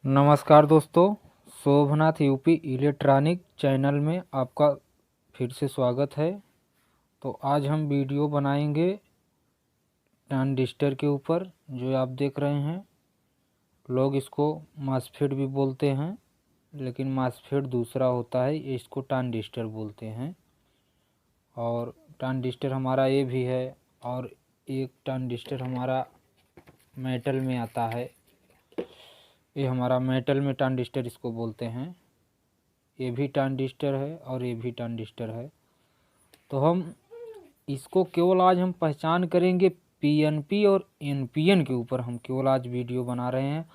नमस्कार दोस्तों, Shobhnath UP electronic channel में आपका फिर से स्वागत है। तो आज हम वीडियो बनाएंगे ट्रांजिस्टर के ऊपर, जो आप देख रहे हैं। लोग इसको मॉसफेट भी बोलते हैं, लेकिन मॉसफेट दूसरा होता है, इसको ट्रांजिस्टर बोलते हैं। और ट्रांजिस्टर हमारा ये भी है, और एक ट्रांजिस्टर हमारा मेटल में आता है। ये हमारा मेटल में ट्रांजिस्टर इसको बोलते हैं। ये भी ट्रांजिस्टर है और ये भी ट्रांजिस्टर है। तो हम इसको केवल आज हम पहचान करेंगे पीएनपी और एनपीएन के ऊपर हम केवल आज वीडियो बना रहे हैं।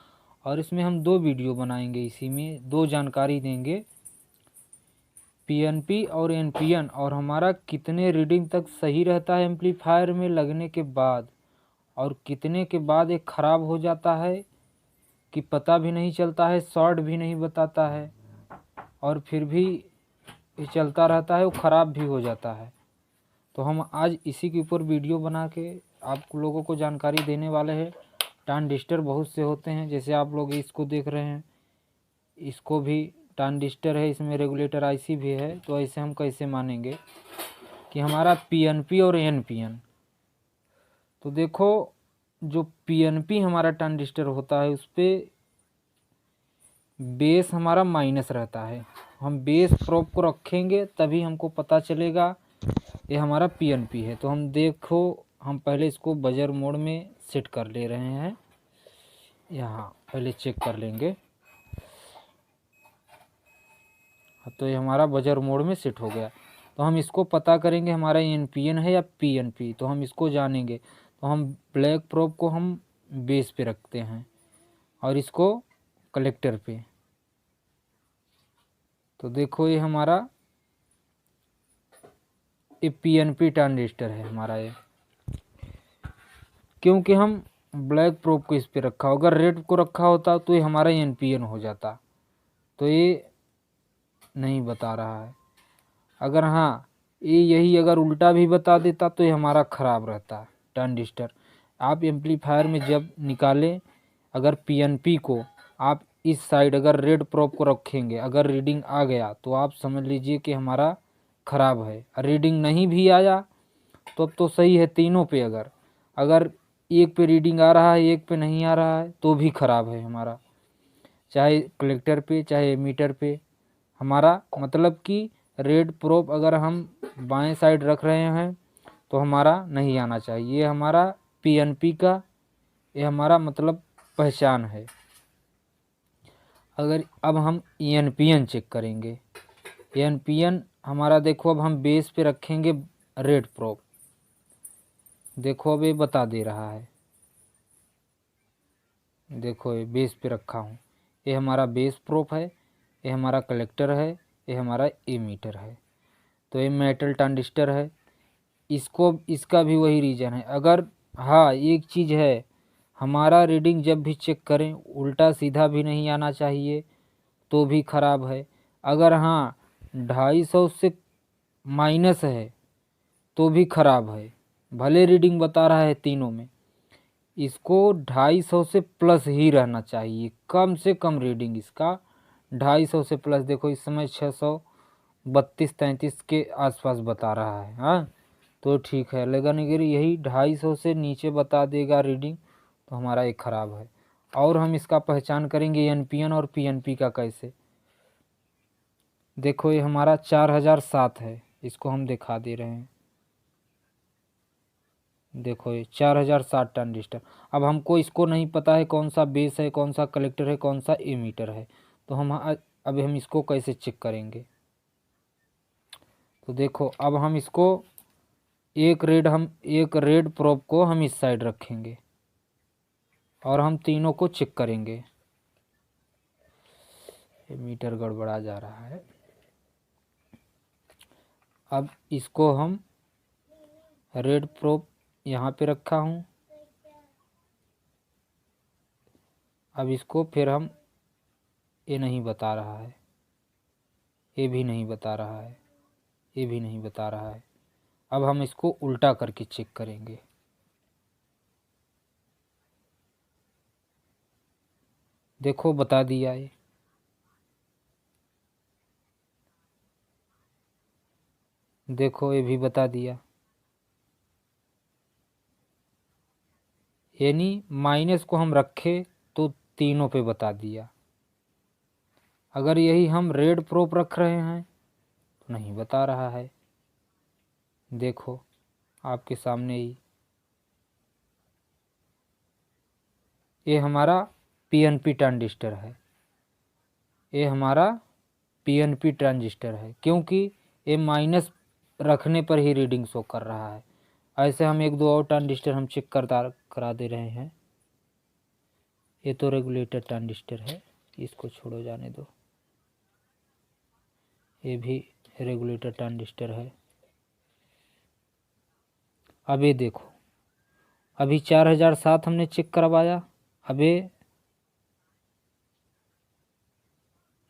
और इसमें हम दो वीडियो बनाएंगे, इसी में दो जानकारी देंगे, पीएनपी और एनपीएन, और हमारा कितने रीडिंग तक सही रहता है एम्पलीफायर में लगने के बाद, और कितने के बाद एक ख़राब हो जाता है कि पता भी नहीं चलता है, शॉर्ट भी नहीं बताता है, और फिर भी ये चलता रहता है, वो ख़राब भी हो जाता है। तो हम आज इसी के ऊपर वीडियो बना के आप लोगों को जानकारी देने वाले हैं। ट्रांजिस्टर बहुत से होते हैं, जैसे आप लोग इसको देख रहे हैं, इसको भी ट्रांजिस्टर है, इसमें रेगुलेटर आईसी भी है। तो ऐसे हम कैसे मानेंगे कि हमारा पीएनपी और एनपीएन। तो देखो, जो पीएनपी हमारा ट्रांजिस्टर होता है, उस पर बेस हमारा माइनस रहता है। हम बेस प्रोब को रखेंगे तभी हमको पता चलेगा ये हमारा पीएनपी है। तो हम देखो, हम पहले इसको बजर मोड में सेट कर ले रहे हैं। यहाँ पहले चेक कर लेंगे। तो ये हमारा बजर मोड में सेट हो गया। तो हम इसको पता करेंगे हमारा एनपीएन है या पीएनपी, तो हम इसको जानेंगे। तो हम ब्लैक प्रोब को हम बेस पे रखते हैं और इसको कलेक्टर पे। तो देखो, ये हमारा ये पीएनपी ट्रांजिस्टर है हमारा ये, क्योंकि हम ब्लैक प्रोब को इस पे रखा। अगर रेड को रखा होता तो ये हमारा एनपीएन हो जाता। तो ये नहीं बता रहा है। अगर हाँ, ये यही अगर उल्टा भी बता देता तो ये हमारा ख़राब रहता ट्रांजिस्टर। आप एम्पलीफायर में जब निकालें, अगर पीएनपी को आप इस साइड अगर रेड प्रोब को रखेंगे, अगर रीडिंग आ गया तो आप समझ लीजिए कि हमारा ख़राब है। रीडिंग नहीं भी आया तो अब तो सही है तीनों पे। अगर अगर एक पे रीडिंग आ रहा है, एक पे नहीं आ रहा है, तो भी ख़राब है हमारा, चाहे कलेक्टर पे चाहे एमीटर पे। हमारा मतलब कि रेड प्रोब अगर हम बाएं साइड रख रहे हैं तो हमारा नहीं आना चाहिए। ये हमारा पीएनपी का, ये हमारा मतलब पहचान है। अगर अब हम एनपीएन चेक करेंगे, एनपीएन हमारा देखो, अब हम बेस पे रखेंगे रेड प्रोब। देखो, अब ये बता दे रहा है। देखो, ये बेस पे रखा हूँ, ये हमारा बेस प्रोब है, ये हमारा कलेक्टर है, ये हमारा एमीटर है। तो ये मेटल ट्रांजिस्टर है। इसको इसका भी वही रीजन है। अगर हाँ, एक चीज़ है, हमारा रीडिंग जब भी चेक करें उल्टा सीधा भी नहीं आना चाहिए, तो भी ख़राब है। अगर हाँ 250 से माइनस है तो भी ख़राब है। भले रीडिंग बता रहा है तीनों में, इसको 250 से प्लस ही रहना चाहिए, कम से कम रीडिंग इसका 250 से प्लस। देखो, इस समय 632-33 के आसपास बता रहा है। हाँ, तो ठीक है, लेकिन अगर यही 250 से नीचे बता देगा रीडिंग तो हमारा ये ख़राब है। और हम इसका पहचान करेंगे एनपीएन और पीएनपी का कैसे। देखो, ये हमारा 4007 है, इसको हम दिखा दे रहे हैं। देखो, ये 4007 ट्रांजिस्टर। अब हमको इसको नहीं पता है कौन सा बेस है, कौन सा कलेक्टर है, कौन सा एमीटर है। तो हम अब हम इसको कैसे चेक करेंगे। तो देखो, अब हम इसको एक रेड प्रोब को हम इस साइड रखेंगे और हम तीनों को चेक करेंगे। मीटर गड़बड़ा जा रहा है। अब इसको हम रेड प्रोब यहाँ पे रखा हूँ। अब इसको फिर हम, ये नहीं बता रहा है, ये भी नहीं बता रहा है, ये भी नहीं बता रहा है। अब हम इसको उल्टा करके चेक करेंगे। देखो बता दिया ये। देखो ये भी बता दिया, यानी माइनस को हम रखे तो तीनों पे बता दिया। अगर यही हम रेड प्रोप रख रहे हैं तो नहीं बता रहा है। देखो आपके सामने ही ये हमारा पीएनपी ट्रांजिस्टर है, ये हमारा पीएनपी ट्रांजिस्टर है, क्योंकि ये माइनस रखने पर ही रीडिंग शो कर रहा है। ऐसे हम एक दो और ट्रांजिस्टर हम चेक करा दे रहे हैं। ये तो रेगुलेटर ट्रांजिस्टर है, इसको छोड़ो, जाने दो। ये भी रेगुलेटर ट्रांजिस्टर है। अब ये देखो, अभी 4007 हमने चेक करवाया, अब ये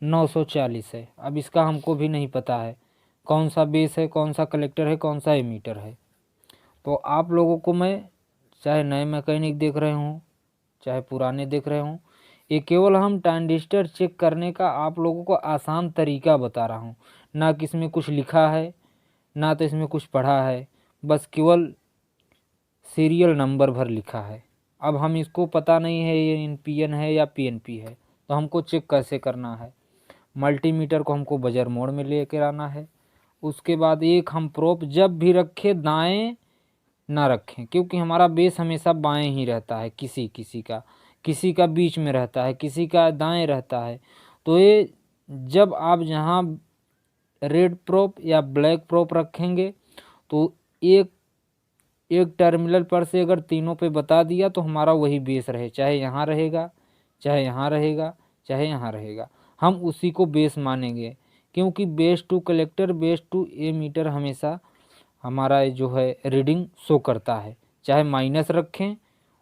940 है। अब इसका हमको भी नहीं पता है कौन सा बेस है, कौन सा कलेक्टर है, कौन सा एमीटर है। तो आप लोगों को मैं, चाहे नए मैकेनिक देख रहे हों चाहे पुराने देख रहे हों, ये केवल हम ट्रांजिस्टर चेक करने का आप लोगों को आसान तरीका बता रहा हूँ। ना कि इसमें कुछ लिखा है, ना तो इसमें कुछ पढ़ा है, बस केवल सीरियल नंबर भर लिखा है। अब हम इसको पता नहीं है ये एनपीएन है या पीएनपी है, तो हमको चेक कैसे करना है। मल्टीमीटर को हमको बजर मोड में लेकर आना है। उसके बाद एक हम प्रोप जब भी रखें दाएं ना रखें, क्योंकि हमारा बेस हमेशा बाएं ही रहता है। किसी का बीच में रहता है, किसी का दाएं रहता है। तो ये जब आप जहाँ रेड प्रोप या ब्लैक प्रोप रखेंगे तो एक टर्मिनल पर से अगर तीनों पे बता दिया तो हमारा वही बेस रहे, चाहे यहाँ रहेगा, चाहे यहाँ रहेगा, चाहे यहाँ रहेगा, हम उसी को बेस मानेंगे। क्योंकि base to collector, base to emitter हमेशा हमारा जो है रीडिंग शो करता है। चाहे माइनस रखें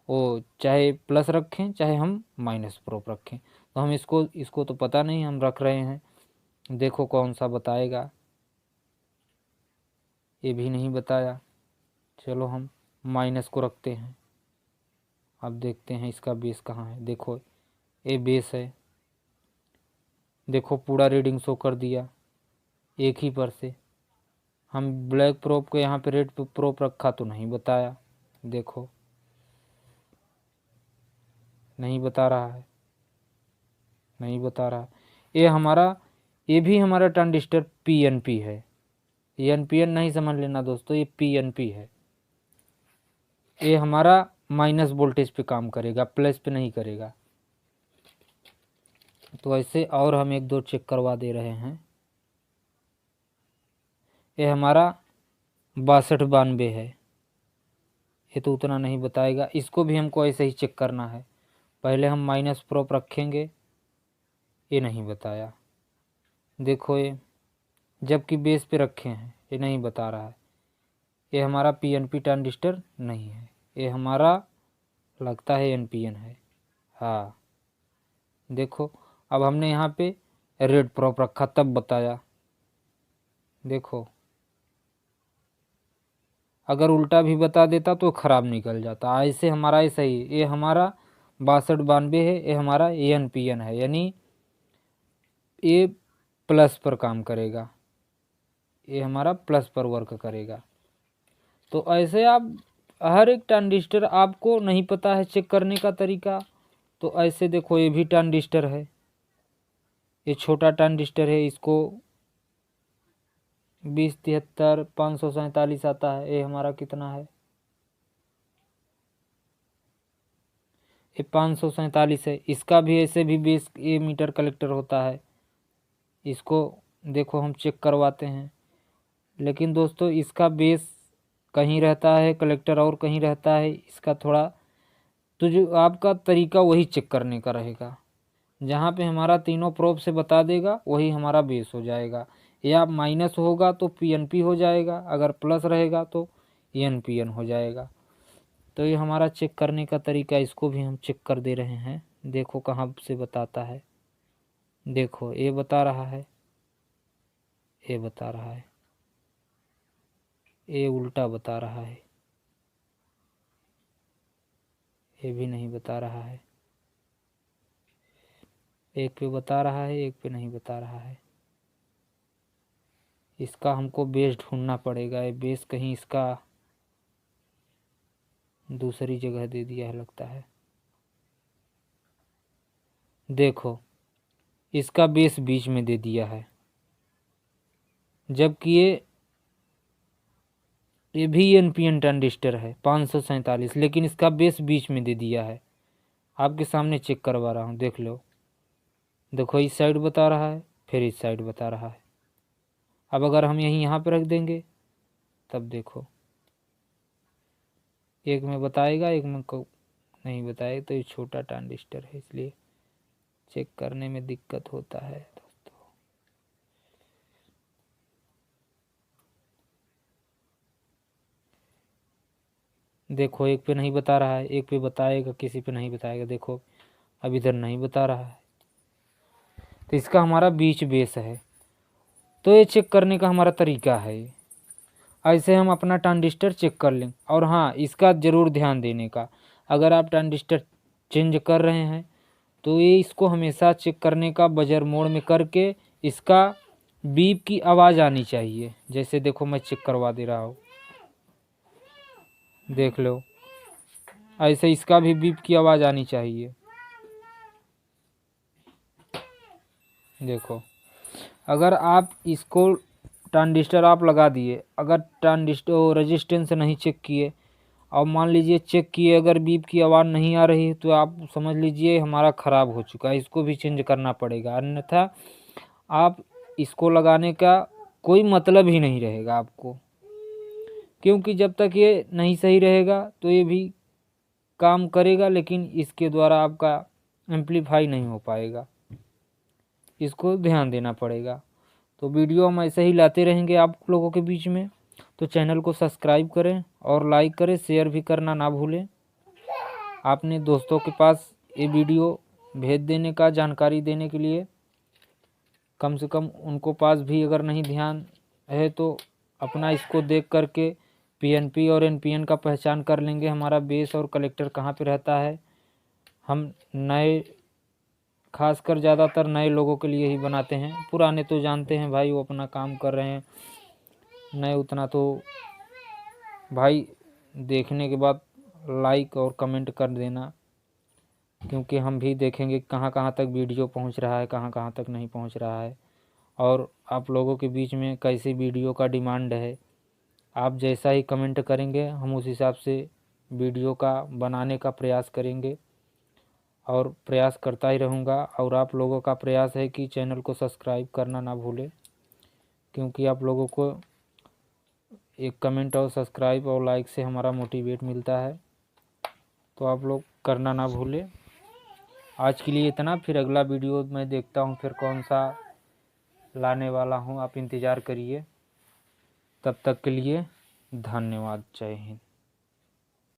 और चाहे प्लस रखें, चाहे हम माइनस प्रोप रखें। तो हम इसको तो पता नहीं, हम रख रहे हैं। देखो कौन सा बताएगा, ये भी नहीं बताया। चलो हम माइनस को रखते हैं। अब देखते हैं इसका बेस कहाँ है। देखो ये बेस है, देखो पूरा रीडिंग शो कर दिया एक ही पर से। हम ब्लैक प्रोप को यहाँ पे रेड प्रोप रखा तो नहीं बताया। देखो नहीं बता रहा है, नहीं बता रहा। ये भी हमारा ट्रांजिस्टर पीएनपी है। एनपीएन नहीं समझ लेना दोस्तों, ये पीएनपी है। ये हमारा माइनस वोल्टेज पे काम करेगा, प्लस पे नहीं करेगा। तो ऐसे और हम एक दो चेक करवा दे रहे हैं। ये हमारा 6292 है, ये तो उतना नहीं बताएगा। इसको भी हमको ऐसे ही चेक करना है। पहले हम माइनस प्रोप रखेंगे, ये नहीं बताया। देखो ये जबकि बेस पे रखे हैं, ये नहीं बता रहा है। ये हमारा पीएनपी ट्रांजिस्टर नहीं है, ये हमारा लगता है एनपीएन है। हाँ देखो, अब हमने यहाँ पे रेड प्रोप रखा तब बताया। देखो अगर उल्टा भी बता देता तो ख़राब निकल जाता। ऐसे हमारा ही सही, ये हमारा 6292 है, ये हमारा एनपीएन है, यानी ये प्लस पर काम करेगा, ये हमारा प्लस पर वर्क करेगा। तो ऐसे आप हर एक ट्रांजिस्टर आपको नहीं पता है चेक करने का तरीका, तो ऐसे देखो ये भी ट्रांजिस्टर है, ये छोटा ट्रांजिस्टर है, इसको 2073 547 आता है। ये हमारा कितना है, ये 547 है। इसका भी ऐसे भी बेस ए मीटर कलेक्टर होता है। इसको देखो हम चेक करवाते हैं, लेकिन दोस्तों इसका बेस कहीं रहता है, कलेक्टर और कहीं रहता है। इसका थोड़ा तो जो आपका तरीका वही चेक करने का रहेगा। जहाँ पे हमारा तीनों प्रोब से बता देगा वही हमारा बेस हो जाएगा। या माइनस होगा तो पीएनपी हो जाएगा, अगर प्लस रहेगा तो एनपीएन हो जाएगा। तो ये हमारा चेक करने का तरीका, इसको भी हम चेक कर दे रहे हैं। देखो कहाँ से बताता है। देखो ये बता रहा है, ये बता रहा है, ये उल्टा बता रहा है, ये भी नहीं बता रहा है। एक पे बता रहा है, एक पे नहीं बता रहा है। इसका हमको बेस ढूंढना पड़ेगा। ये बेस कहीं इसका दूसरी जगह दे दिया है लगता है। देखो, इसका बेस बीच में दे दिया है, जबकि ये भी एनपीएन ट्रांजिस्टर है 547, लेकिन इसका बेस बीच में दे दिया है। आपके सामने चेक करवा रहा हूँ, देख लो। देखो, इस साइड बता रहा है, फिर इस साइड बता रहा है। अब अगर हम यहीं यहाँ पे रख देंगे, तब देखो, एक में बताएगा, एक में नहीं बताएगा। तो ये छोटा ट्रांजिस्टर है, इसलिए चेक करने में दिक्कत होता है दोस्तों। देखो, एक पे नहीं बता रहा है, एक पे बताएगा, किसी पे नहीं बताएगा। देखो, अब इधर नहीं बता रहा है, तो इसका हमारा बीच बेस है। तो ये चेक करने का हमारा तरीका है। ऐसे हम अपना ट्रांजिस्टर चेक कर लें। और हाँ, इसका ज़रूर ध्यान देने का, अगर आप ट्रांजिस्टर चेंज कर रहे हैं तो ये इसको हमेशा चेक करने का बजर मोड में करके इसका बीप की आवाज़ आनी चाहिए। जैसे देखो, मैं चेक करवा दे रहा हूँ, देख लो, ऐसे इसका भी बीप की आवाज़ आनी चाहिए। देखो, अगर आप इसको ट्रांजिस्टर आप लगा दिए, अगर ट्रांजिस्टर रेजिस्टेंस नहीं चेक किए, और मान लीजिए चेक किए, अगर बीप की आवाज़ नहीं आ रही है, तो आप समझ लीजिए हमारा ख़राब हो चुका है, इसको भी चेंज करना पड़ेगा। अन्यथा आप इसको लगाने का कोई मतलब ही नहीं रहेगा आपको, क्योंकि जब तक ये नहीं सही रहेगा तो ये भी काम करेगा, लेकिन इसके द्वारा आपका एम्पलीफाई नहीं हो पाएगा। इसको ध्यान देना पड़ेगा। तो वीडियो हम ऐसे ही लाते रहेंगे आप लोगों के बीच में। तो चैनल को सब्सक्राइब करें और लाइक करें, शेयर भी करना ना भूलें। आपने दोस्तों के पास ये वीडियो भेज देने का, जानकारी देने के लिए, कम से कम उनको पास भी अगर नहीं ध्यान है तो अपना इसको देख करके पीएनपी और एनपीएन का पहचान कर लेंगे, हमारा बेस और कलेक्टर कहाँ पे रहता है। हम नए, खासकर ज़्यादातर नए लोगों के लिए ही बनाते हैं। पुराने तो जानते हैं भाई, वो अपना काम कर रहे हैं। नए उतना तो भाई देखने के बाद लाइक और कमेंट कर देना, क्योंकि हम भी देखेंगे कहाँ कहाँ तक वीडियो पहुँच रहा है, कहाँ कहाँ तक नहीं पहुँच रहा है, और आप लोगों के बीच में कैसी वीडियो का डिमांड है। आप जैसा ही कमेंट करेंगे, हम उस हिसाब से वीडियो का बनाने का प्रयास करेंगे, और प्रयास करता ही रहूँगा। और आप लोगों का प्रयास है कि चैनल को सब्सक्राइब करना ना भूलें, क्योंकि आप लोगों को एक कमेंट और सब्सक्राइब और लाइक से हमारा मोटिवेट मिलता है। तो आप लोग करना ना भूलें। आज के लिए इतना, फिर अगला वीडियो मैं देखता हूँ फिर कौन सा लाने वाला हूँ, आप इंतज़ार करिए। तब तक के लिए धन्यवाद। जय हिंद।